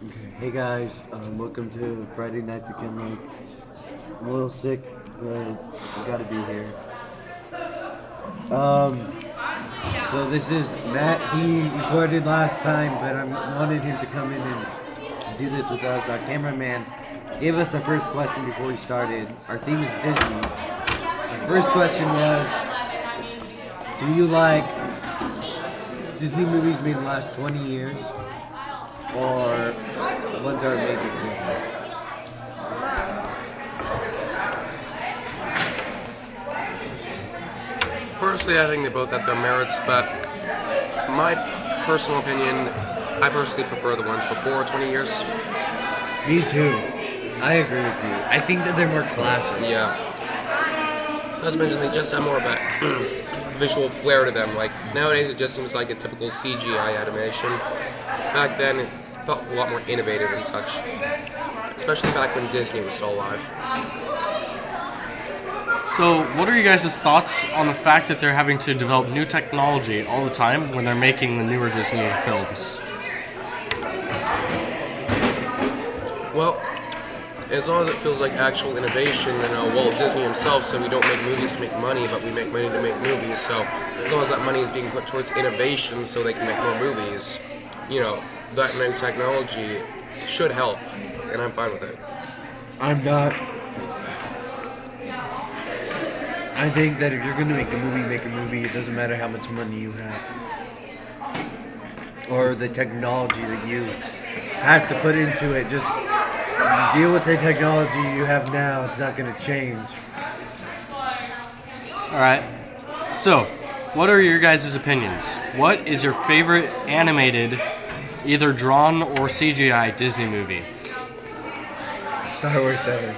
Okay. Hey guys, welcome to Friday Nights at Kinlake. I'm a little sick, but I gotta be here. Um, so this is Matt. He recorded last time, but I wanted him to come in and do this with us. Our cameraman gave us our first question before we started. Our theme is Disney. The first question was, do you like Disney movies made in the last 20 years, or ones that are made before? Personally, I think they both have their merits, but my personal opinion, I personally prefer the ones before 20 years. Me too. I agree with you. I think that they're more classic. Yeah. Not to mention, they just have more of a visual flair to them. Like, nowadays it just seems like a typical CGI animation. Back then, it felt a lot more innovative and such. Especially back when Disney was still alive. So, what are you guys' thoughts on the fact that they're having to develop new technology all the time when they're making the newer Disney films? Well, as long as it feels like actual innovation, and Walt Disney himself said we don't make movies to make money, but we make money to make movies. So as long as that money is being put towards innovation so they can make more movies, that new technology should help, and I'm fine with it. I'm not. I think that if you're gonna make a movie, make a movie. It doesn't matter how much money you have or the technology that you have to put into it. Just deal with the technology you have now. It's not gonna change. Alright. So, what are your guys' opinions? What is your favorite animated, either drawn or CGI Disney movie? Star Wars 7.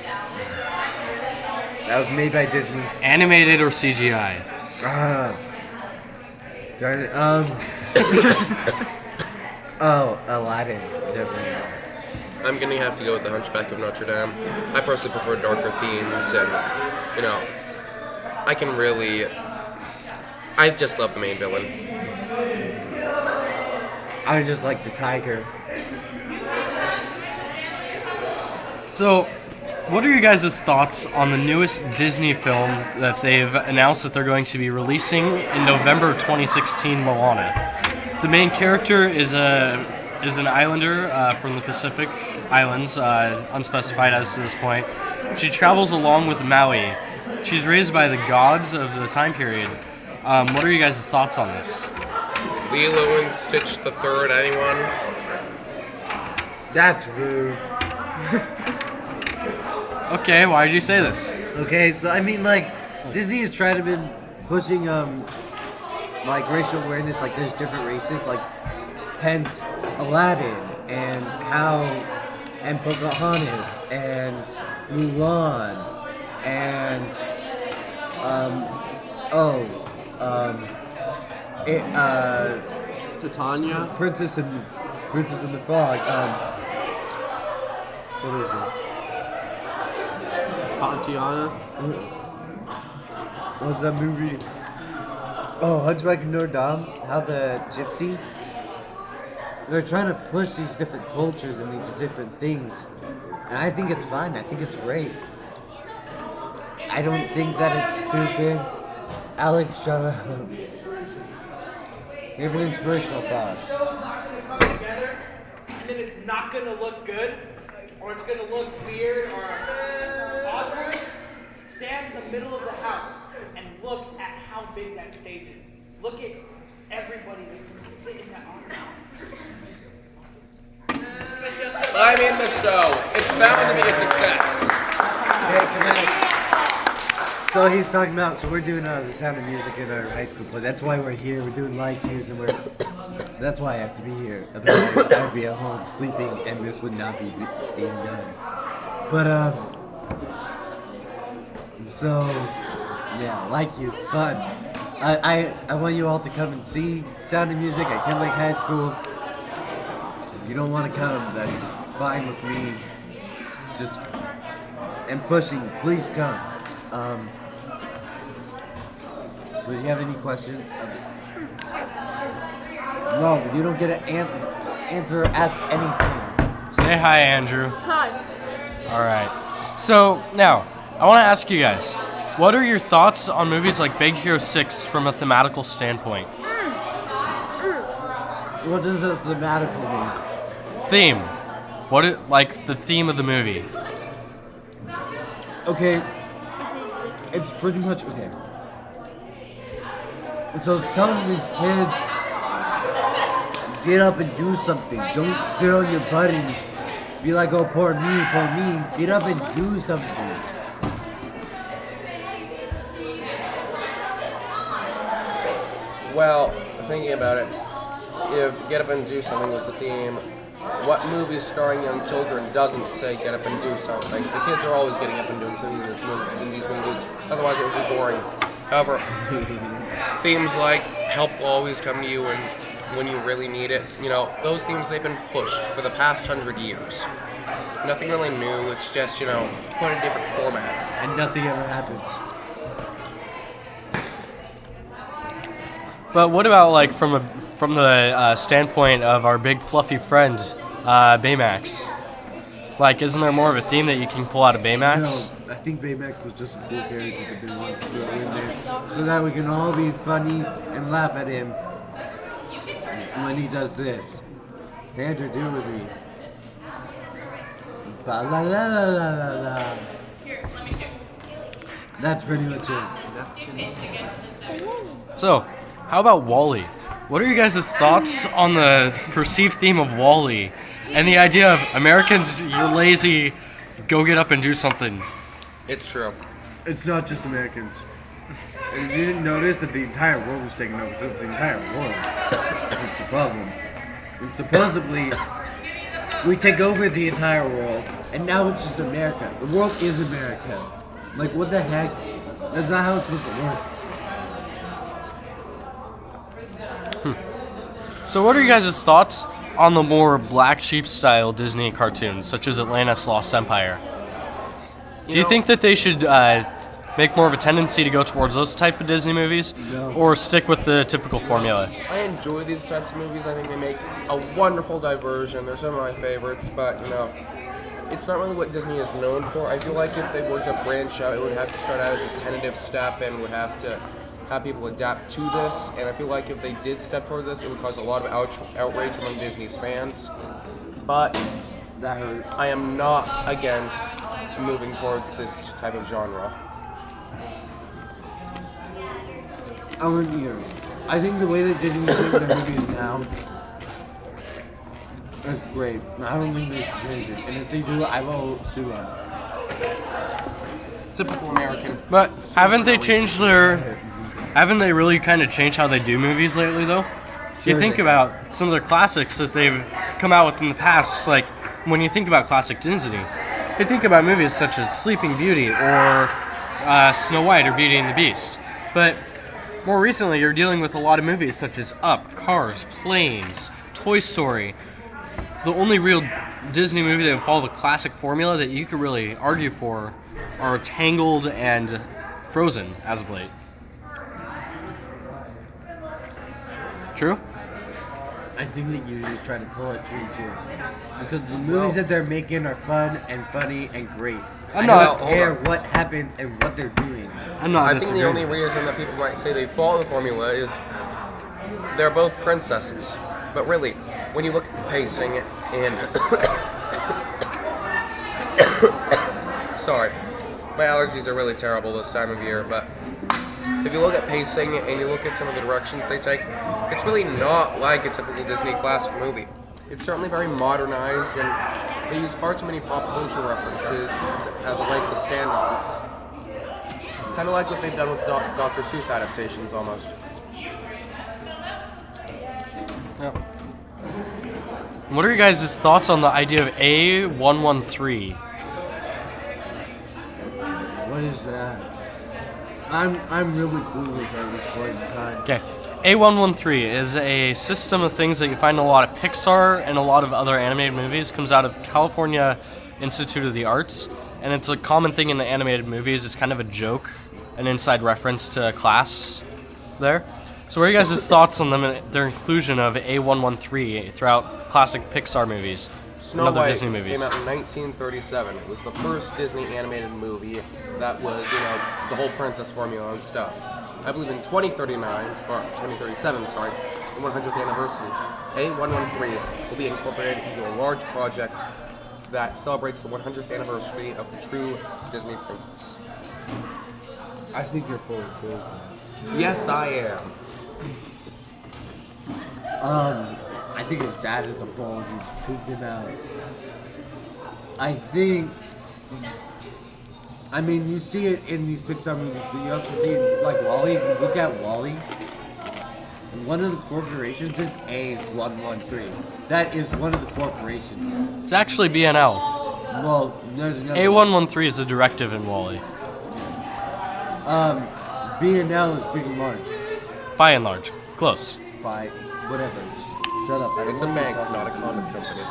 That was made by Disney. Animated or CGI? Darn it. Oh, Aladdin, definitely. I'm gonna have to go with The Hunchback of Notre Dame. I personally prefer darker themes, and I just love the main villain. I just like the tiger. So, what are your guys' thoughts on the newest Disney film that they've announced that they're going to be releasing in November 2016, Moana? The main character is an islander from the Pacific Islands, unspecified as to this point. She travels along with Maui. She's raised by the gods of the time period. What are you guys' thoughts on this? Lilo and Stitch the Third, anyone? That's rude. Okay, why did you say this? Okay, so I mean, like, Disney has tried to been pushing like racial awareness. Like, there's different races, like hence Aladdin and Pocahontas and Mulan and Titania, Princess and the Frog. What is it? Tatiana. What's that movie? Oh, Hunchback of Notre Dame. How the gypsy. They're trying to push these different cultures and these different things. And I think it's fine. I think it's great. I don't think that it's stupid. Alex, shut up. You have an inspirational thought. Together, and then it's not gonna look good, or it's gonna look weird or awkward. Stand in the middle of the house and look at how big that stage is. Look at everybody that's sitting in that audience. I'm in the show. It's bound to be a success. Hey, come on. So he's talking about, so we're doing the Sound of Music in our high school play. That's why we're here. We're doing live cues, and that's why I have to be here. Otherwise, I would be at home sleeping, and this would not be being done. But, so, yeah, like you, it's fun. I want you all to come and see Sound of Music at Kinlake High School. If you don't want to come, that's fine with me. Just, and pushing, please come. So do you have any questions? No, you don't get to answer or ask anything. Say hi, Andrew. Hi. All right. So now, I want to ask you guys, what are your thoughts on movies like Big Hero 6 from a thematical standpoint? What does the thematical mean? Theme. Like the theme of the movie? Okay, it's pretty much okay. So it's telling these kids, get up and do something. Don't sit on your butt and be like, oh, poor me, poor me. Get up and do something. Well, thinking about it, if Get Up and Do Something was the theme, what movie starring young children doesn't say get up and do something? The kids are always getting up and doing something in these movies, otherwise it would be boring. However, themes like help will always come to you when you really need it, you know, those themes, they've been pushed for the past 100 years. Nothing really new, it's just, you know, put in a different format. And nothing ever happens. But what about like from the standpoint of our big fluffy friend, Baymax? Like, isn't there more of a theme that you can pull out of Baymax? No, I think Baymax was just a cool character that they wanted to throw in there so that we can all be funny and laugh at him when he does this. Andrew, do it with me. Ba la la la la la la. That's pretty much it. So, how about WALL-E? What are you guys' thoughts on the perceived theme of WALL-E and the idea of Americans, you're lazy, go get up and do something? It's true. It's not just Americans. And you didn't notice that the entire world was taken over, so it's the entire world. That's the problem. And supposedly, we take over the entire world, and now it's just America. The world is America. Like, what the heck? That's not how it's supposed to work. So what are you guys' thoughts on the more black sheep style Disney cartoons, such as Atlantis Lost Empire? Do you think that they should make more of a tendency to go towards those type of Disney movies, No. or stick with the typical formula? I enjoy these types of movies. I think they make a wonderful diversion. They're some of my favorites, but you know, it's not really what Disney is known for. I feel like if they were to branch out, it would have to start out as a tentative step and would have to have people adapt to this. And I feel like if they did step toward this, it would cause a lot of outrage among Disney's fans. But That hurt. I am not against moving towards this type of genre. I wouldn't either. I think the way that Disney makes their movies now, that's great. I don't think they should change it. And if they do, I will sue them. Typical American. But haven't they changed their... Haven't they really kind of changed how they do movies lately, though? Sure You think they- about some of their classics that they've come out with in the past, like when you think about classic Disney, you think about movies such as Sleeping Beauty or Snow White or Beauty and the Beast. But more recently, you're dealing with a lot of movies such as Up, Cars, Planes, Toy Story. The only real Disney movie that would follow the classic formula that you could really argue for are Tangled and Frozen as of late. True? I think that you're just trying to pull at trees here. Because the movies that they're making are fun and funny and great. I'm I not- don't care what happens and what they're doing. I'm not I think the disagreeing. only reason that people might say they follow the formula is they're both princesses. But really, when you look at the pacing and... Sorry, my allergies are really terrible this time of year, but if you look at pacing and you look at some of the directions they take, it's really not like a typical Disney classic movie. It's certainly very modernized, and they use far too many pop culture references as a leg to stand on. Kind of like what they've done with Dr. Seuss adaptations, almost. What are your guys' thoughts on the idea of A113? What is that? I'm really clueless at this point in time. Okay. A113 is a system of things that you find in a lot of Pixar and a lot of other animated movies. It comes out of California Institute of the Arts, and it's a common thing in the animated movies. It's kind of a joke, an inside reference to class there. So what are you guys' thoughts on them, their inclusion of A113 throughout classic Pixar movies? Snow Another White Disney movies. came out in 1937. It was the first Disney animated movie that was, the whole princess formula and stuff. I believe in 2039, or 2037, sorry, the 100th anniversary, A113 will be incorporated into a large project that celebrates the 100th anniversary of the true Disney princess. I think you're full of bull. Yes, I am. I think his dad is the bull. He's pooped him out. I think. I mean, you see it in these Pixar movies, but you also see it like Wall-E. If you look at Wall-E, one of the corporations is A113. That is one of the corporations. It's actually BNL. Well, there's another. A113 is the directive in Wall-E, B&L is big and large. by and large. Close. By whatever. Shut up. I don't It's a want you bank, talking. not a condom company.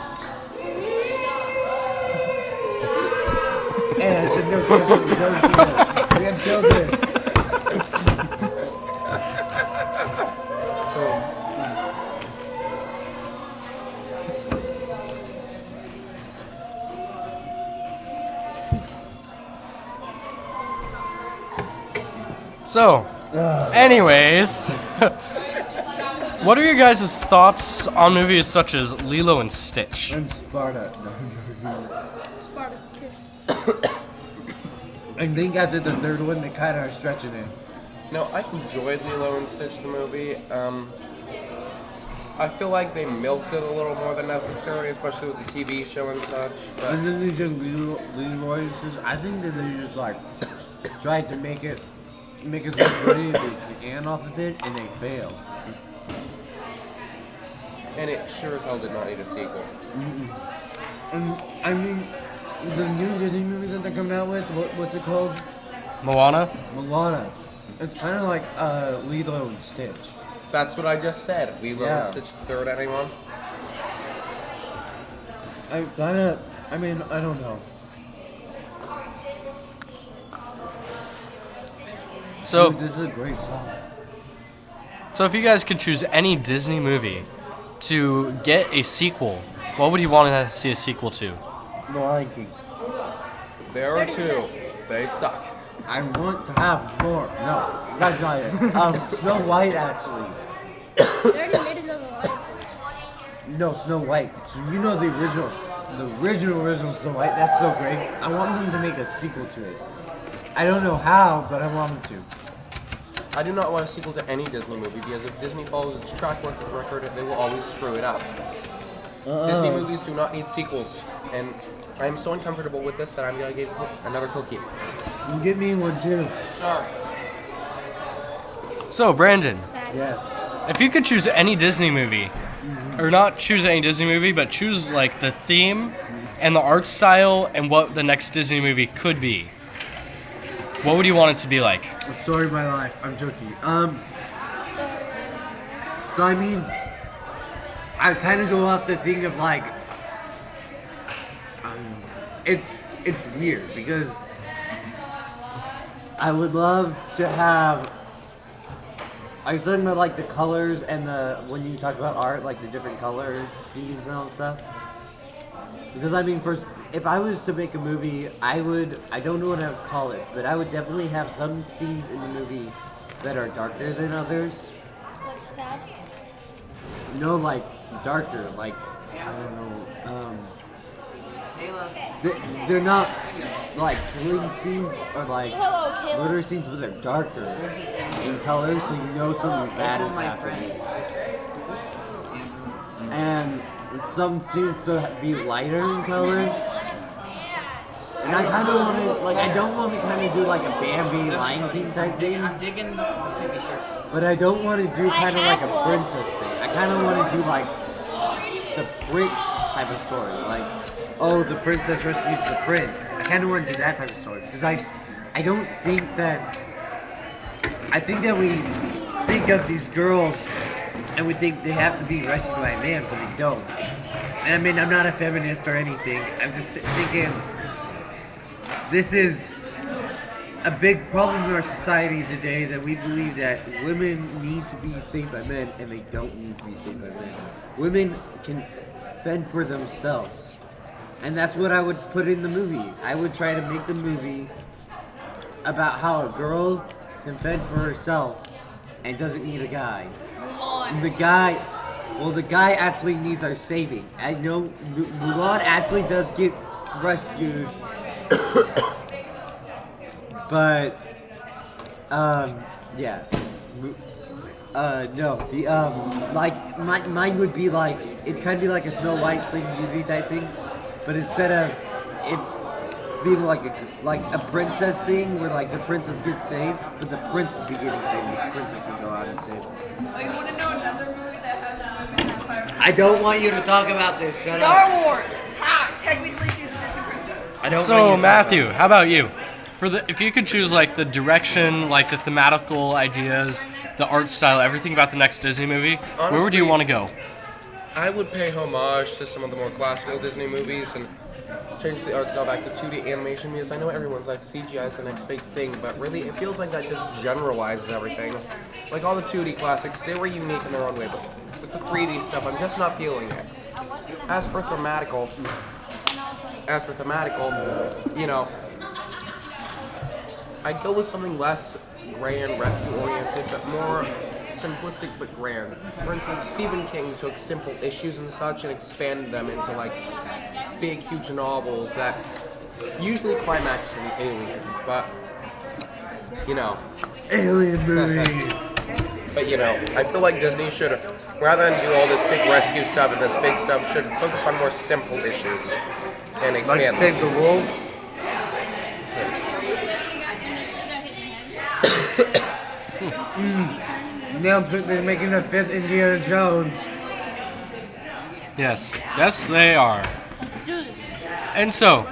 Hey, I said no children. No children. We have children. So, anyways, what are your guys' thoughts on movies such as Lilo and Stitch? And Sparta. No. Spartacus. I think after the third one, they kind of are stretching it. No, I enjoyed Lilo and Stitch the movie. I feel like they milked it a little more than necessary, especially with the TV show and such. But And then they just Leroy and Stitch. I think that they just like tried to make it look funny as they can off of it, and they failed. and it sure as hell did not need a sequel. And I mean, the new Disney movie that they're coming out with, what's it called? Moana? Moana. It's kind of like Lilo and Stitch. That's what I just said. Lilo Yeah. and Stitch third, anyone? I mean, I don't know. So, Dude, this is a great song. so if you guys could choose any Disney movie to get a sequel, what would you want to see a sequel to? The Lion King. There are two. They suck. I want to have more. No, that's not it. Snow White actually. They already made another one. No, Snow White. So you know the original Snow White. That's so great. I want them to make a sequel to it. I don't know how, but I want them to. I do not want a sequel to any Disney movie because if Disney follows its track record, they will always screw it up. Disney movies do not need sequels, and I am so uncomfortable with this that I'm gonna give another cookie. You give me one too. Sorry. So, Brandon, Yes. if you could choose any Disney movie, or not choose any Disney movie, but choose like the theme and the art style and what the next Disney movie could be, what would you want it to be like? A story of my life. I'm joking. So I mean, I kind of go off the thing of like, it's weird because I would love to have. Are you talking about like the colors and the when you talk about art, like the different color schemes and all that stuff? Because I mean, first, if I was to make a movie, I don't know what I would call it, but I would definitely have some scenes in the movie that are darker than others. Like sad. No, like darker, like I don't know. They're not like killing scenes or like Hello, Caleb. murder scenes, but they're darker in color, so you know something bad is happening. And some scenes to be lighter in color. And I kind of want to, like, I don't want to kind of do like a Bambi Lion King type thing. Digging the sneaky shirt. But I don't want to do kind of like a princess thing. I kind of want to do like the prince type of story. Like, oh, the princess rescues the prince. I kind of want to do that type of story. Because I don't think that, I think that we think of these girls and we think they have to be rescued by a man, but they don't. And I mean, I'm not a feminist or anything. I'm just thinking this is a big problem in our society today that we believe that women need to be saved by men and they don't need to be saved by men. Women can fend for themselves. And that's what I would put in the movie. I would try to make the movie about how a girl can fend for herself and doesn't need a guy. The guy actually needs our saving. I know Mulan actually does get rescued, but yeah. No, like mine would be like it'd kind of be like a Snow White Sleeping Beauty type thing, but instead of it being like a princess thing where like the princess gets saved, but the prince would be getting saved. The princess would go out and save. Oh, you want to know another movie that has women empire? I don't want you to talk about this. Shut up. Star Wars. Ha! Technically, she's a Disney princess. I don't. want you So to Matthew, talk about how about you? If you could choose like the direction, like the thematical ideas, the art style, everything about the next Disney movie, where would you Honestly, want to go? I would pay homage to some of the more classical Disney movies and change the art style back to 2D animation because I know everyone's like CGI is the next big thing, but really it feels like that just generalizes everything. Like all the 2D classics, they were unique in their own way, but with the 3D stuff, I'm just not feeling it. As for thematical, you know, I'd go with something less grand, rescue-oriented, but more simplistic but grand. For instance, Stephen King took simple issues and such and expanded them into like big, huge novels that usually climax in aliens, but you know. Alien movie. But you know, I feel like Disney should, rather than do all this big rescue stuff and this big stuff, should focus on more simple issues and Like expand Save them. the World. Announcement they're making a 5th Indiana Jones. Yes, they are. And so,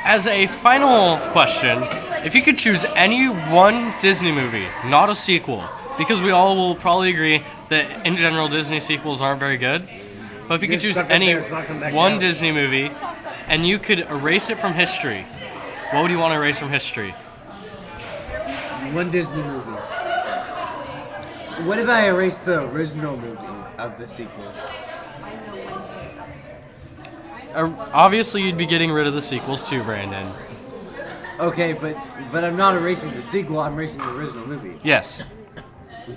as a final question, if you could choose any one Disney movie, not a sequel, because we all will probably agree that in general Disney sequels aren't very good, but if you could Just choose stuck it any there, it's not coming back one down. Disney movie and you could erase it from history, what would you want to erase from history? One Disney movie. What if I erase the original movie of the sequel? Obviously, you'd be getting rid of the sequels too, Brandon. Okay, but I'm not erasing the sequel. I'm erasing the original movie. Yes,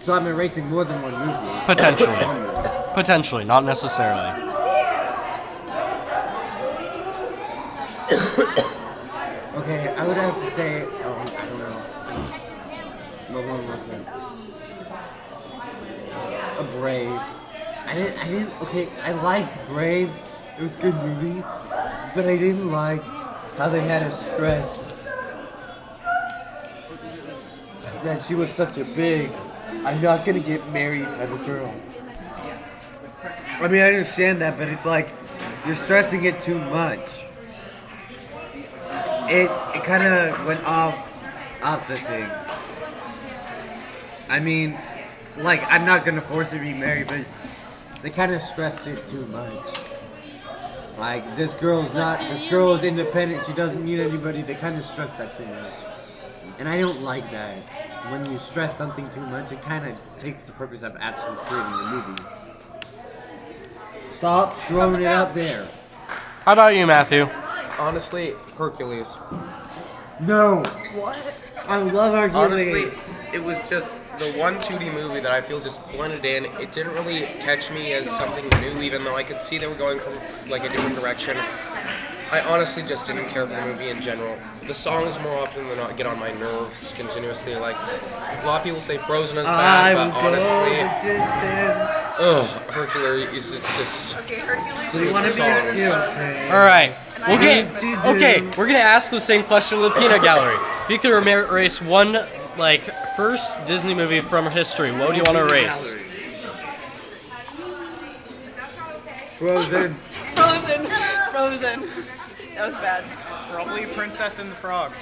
So I'm erasing more than one movie. potentially. One movie. Potentially, not necessarily. Okay, I would have to say. Oh, I don't know. What one was it? A Brave. I didn't. Okay, I liked Brave. It was a good movie, but I didn't like how they had us stress that she was such a big, I'm not gonna get married type of girl. I mean, I understand that, but it's like you're stressing it too much. It kind of went off the thing. I mean, like I'm not gonna force her to be married, but they kind of stressed it too much. Like this girl is independent. She doesn't need anybody. They kind of stress that too much, and I don't like that. When you stress something too much, it kind of takes the purpose of actually creating the movie. Stop throwing it out there. How about you, Matthew? Honestly, Hercules. No. What? I love Hercules. Honestly, it was just the one 2D movie that I feel just blended in. It didn't really catch me as something new, even though I could see they were going from like a different direction. I honestly just didn't care for the movie in general. The songs more often than not get on my nerves continuously. Like a lot of people say Frozen is I bad, will but go honestly, the distance. Hercules, it's just. Okay, Hercules. So you want to be Songs. okay. All right. Do-do-do. Okay, we're gonna ask the same question to the peanut gallery. If you could erase one, like, first Disney movie from history, what would you want to erase? Frozen. Frozen. Frozen. That was bad. Probably Princess and the Frog.